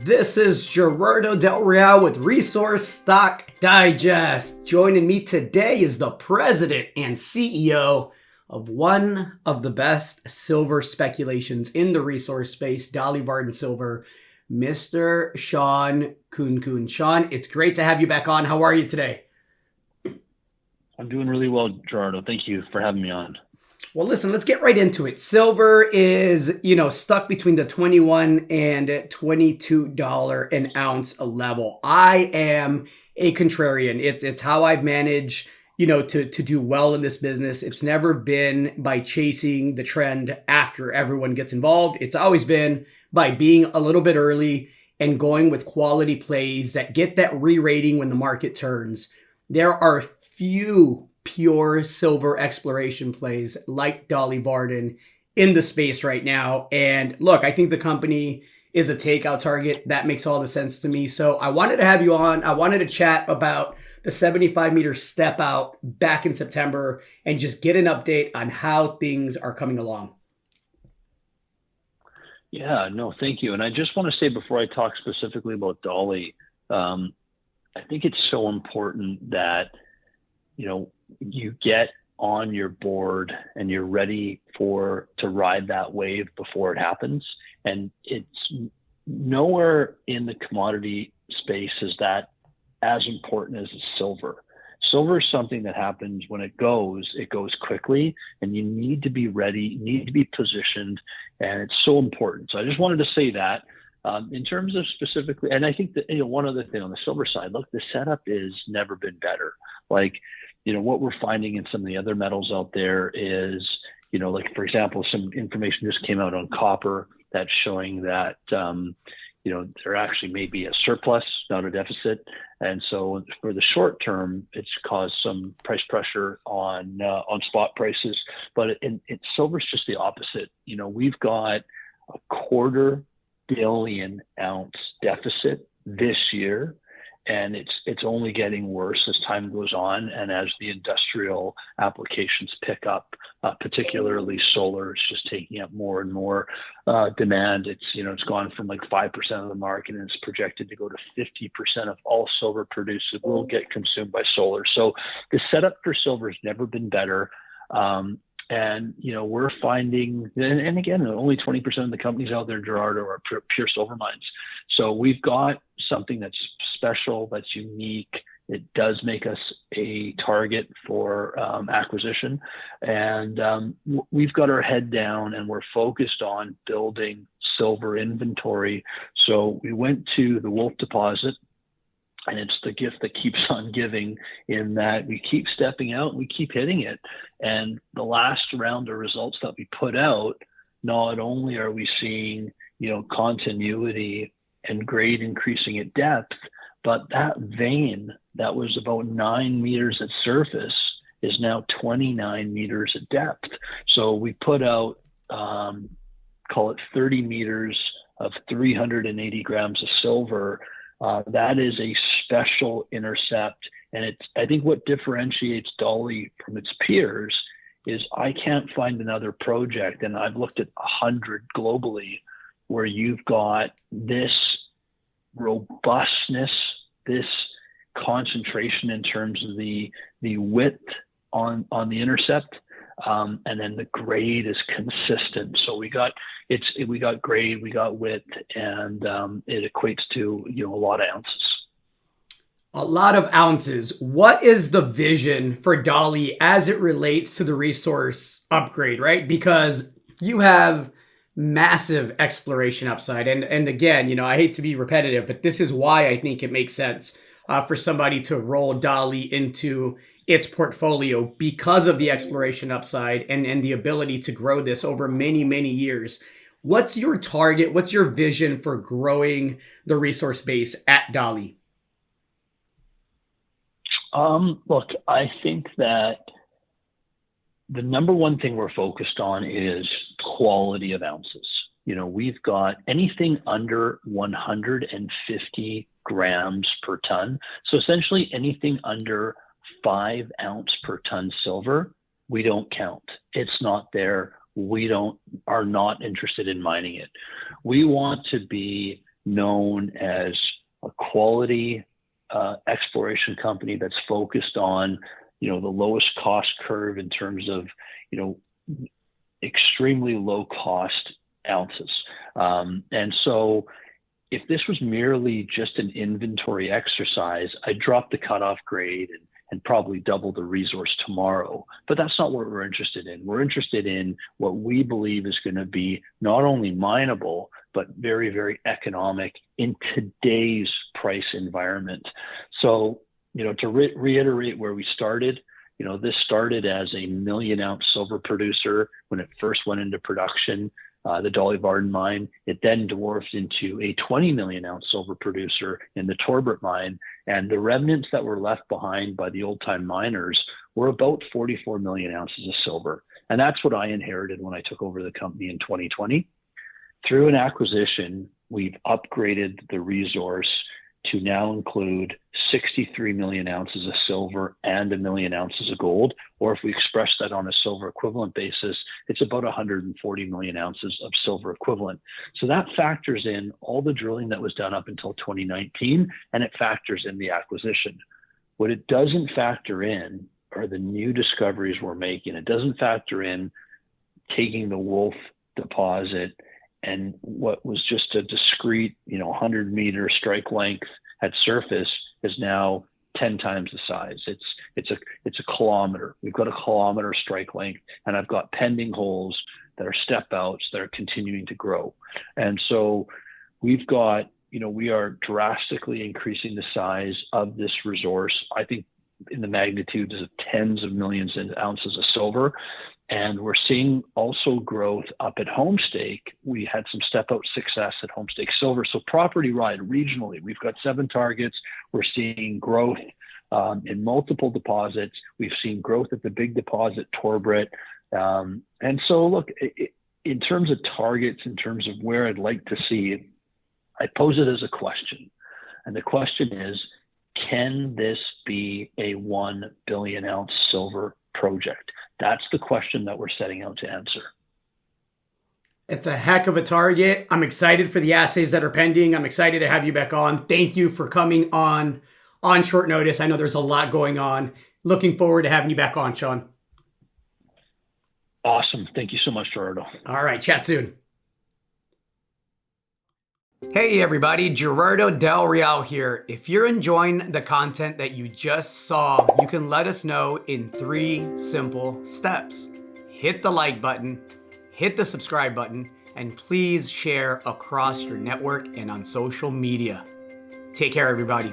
This is Gerardo Del Real with Resource Stock Digest. Joining me today is the president and CEO of one of the best silver speculations in the resource space, Dolly Varden Silver, Mr. Shawn Khunkhun. Shawn, it's great to have you back on. How are you today? I'm doing really well, Gerardo. Thank you for having me on. Well, listen, let's get right into it. Silver is, stuck between the $21 and $22 an ounce level. I am a contrarian. It's how I've managed, to do well in this business. It's never been by chasing the trend after everyone gets involved. It's always been by being a little bit early and going with quality plays that get that re-rating when the market turns. There are few pure silver exploration plays like Dolly Varden in the space right now. And look, I think the company is a takeout target. That makes all the sense to me. So I wanted to have you on. I wanted to chat about the 75-meter step out back in September and just get an update on how things are coming along. Yeah, no, thank you. And I just want to say before I talk specifically about Dolly, I think it's so important that you get on your board and you're ready to ride that wave before it happens. And it's nowhere in the commodity space is that as important as silver. Silver is something that happens when it goes quickly, and you need to be ready, you need to be positioned, and it's so important. So I just wanted to say that. In terms of specifically, and I think that, one other thing on the silver side, look, the setup is never been better. What we're finding in some of the other metals out there is, for example, some information just came out on copper that's showing that, there actually may be a surplus, not a deficit. And so for the short term, it's caused some price pressure on spot prices, but silver's just the opposite. We've got a $250 million ounce deficit this year. And it's only getting worse as time goes on, and as the industrial applications pick up, particularly solar is just taking up more and more demand. It's gone from like 5% of the market, and it's projected to go to 50% of all silver produced will get consumed by solar. So the setup for silver has never been better. We're finding, and again, only 20% of the companies out there, Gerardo, are pure silver mines. So we've got something that's special, that's unique. It does make us a target for acquisition. And we've got our head down and we're focused on building silver inventory. So we went to the Wolf deposit, and it's the gift that keeps on giving in that we keep stepping out and we keep hitting it. And the last round of results that we put out, not only are we seeing, continuity and grade increasing at depth, but that vein that was about 9 meters at surface is now 29 meters at depth. So we put out, call it 30 meters of 380 grams of silver. That is a special intercept. And I think what differentiates Dolly from its peers is I can't find another project, and I've looked at 100 globally, where you've got this robustness, this concentration in terms of the width on the intercept, and then the grade is consistent. So we got grade, we got width, and it equates to a lot of ounces. A lot of ounces. What is the vision for Dolly as it relates to the resource upgrade, right? Because you have massive exploration upside. And again, I hate to be repetitive, but this is why I think it makes sense for somebody to roll Dolly into its portfolio because of the exploration upside and the ability to grow this over many, many years. What's your target? What's your vision for growing the resource base at Dolly? Look, I think that the number one thing we're focused on is quality of ounces. We've got anything under 150 grams per ton. So essentially anything under 5 ounce per ton silver, we don't count. It's not there. We are not interested in mining it. We want to be known as a quality exploration company that's focused on, the lowest cost curve in terms of, extremely low cost ounces. And so if this was merely just an inventory exercise, I'd drop the cutoff grade and probably double the resource tomorrow. But that's not what we're interested in. We're interested in what we believe is going to be not only mineable, but very, very economic in today's price environment. So, to reiterate where we started, this started as a 1 million ounce silver producer when it first went into production, the Dolly Varden mine. It then dwarfed into a 20 million ounce silver producer in the Torbrit mine. And the remnants that were left behind by the old time miners were about 44 million ounces of silver. And that's what I inherited when I took over the company in 2020. Through an acquisition, we've upgraded the resource to now include 63 million ounces of silver and 1 million ounces of gold, or if we express that on a silver equivalent basis, it's about 140 million ounces of silver equivalent. So that factors in all the drilling that was done up until 2019, and it factors in the acquisition. What it doesn't factor in are the new discoveries we're making. It doesn't factor in taking the Wolf deposit and what was just a discrete, 100-meter strike length at surface is now 10 times the size. It's a kilometer. We've got a kilometer strike length, and I've got pending holes that are step outs that are continuing to grow. And so we've got, we are drastically increasing the size of this resource. I think in the magnitudes of tens of millions of ounces of silver. And we're seeing also growth up at Homestake. We had some step out success at Homestake Silver. So property wide regionally, we've got 7 targets. We're seeing growth in multiple deposits. We've seen growth at the big deposit, Torbrit. And so look, in terms of targets, in terms of where I'd like to see it, I pose it as a question. And the question is, can this be a 1 billion ounce silver project? That's the question that we're setting out to answer. It's a heck of a target. I'm excited for the assays that are pending. I'm excited to have you back on. Thank you for coming on short notice. I know there's a lot going on. Looking forward to having you back on, Shawn. Awesome. Thank you so much, Gerardo. All right. Chat soon. Hey everybody, Gerardo Del Real here. If you're enjoying the content that you just saw, you can let us know in 3 simple steps. Hit the like button, hit the subscribe button, and please share across your network and on social media. Take care, everybody.